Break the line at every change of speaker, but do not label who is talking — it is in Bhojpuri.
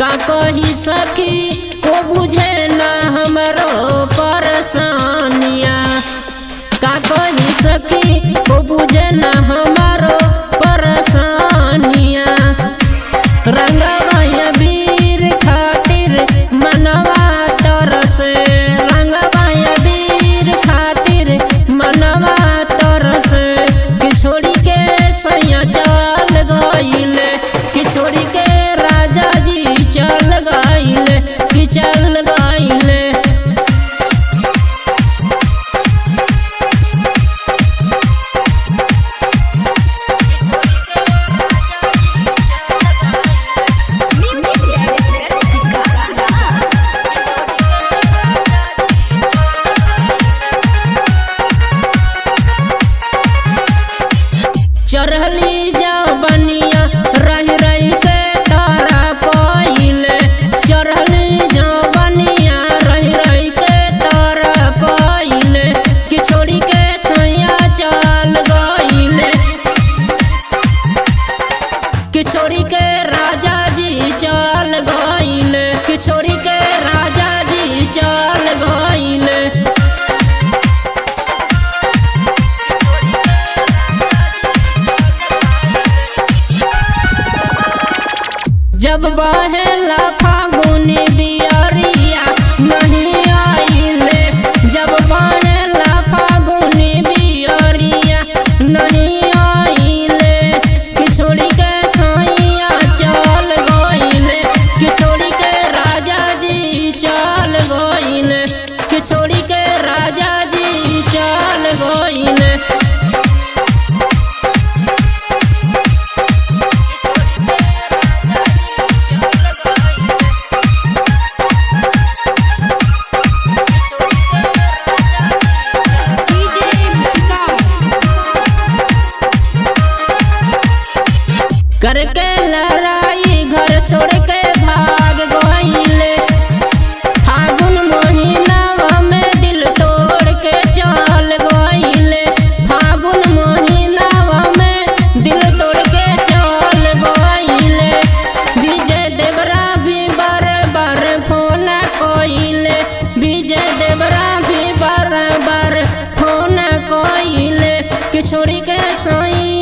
का कही सखी वो बुझे ना हमरो परेशानिया। का कही सखी वो बुझे ना हमारो परेशानिया। रंगवा वीर खातिर मनवा तरसे, रंगवा वीर खातिर मनवा तरसे। किशोरी के सैया चल गइले, किशोरी के राजा जी चल गइले, कि चल गइले। चढ़ली जवनिया रही रही के तारा पहिले, चढ़ली जवनिया रही रही के तारा पहिले। किशोरी के सैया चल गइले, किशोरी के राजा जी चल गइले, किशोरी के राजा जी चल गइले। जब बहेला फागुनी बियरिया नहीं आइले, जब बहेला फागुनी बियरिया नहीं आइले। किशोरी के सैया चल गइले, किशोरी के राजा जी चल गइले, किशोरी के राजा जी चल गइले। करके लड़ाई घर छोड़ के भाग गइले, फागुन महीना में दिल तोड़ के चल गइले। फागुन महीना में दिल तोड़ के चल गइले। विजय देवरा भी बार बार फोन कइले, विजय देवरा भी बार बार फोन कइले। किशोरी के सैया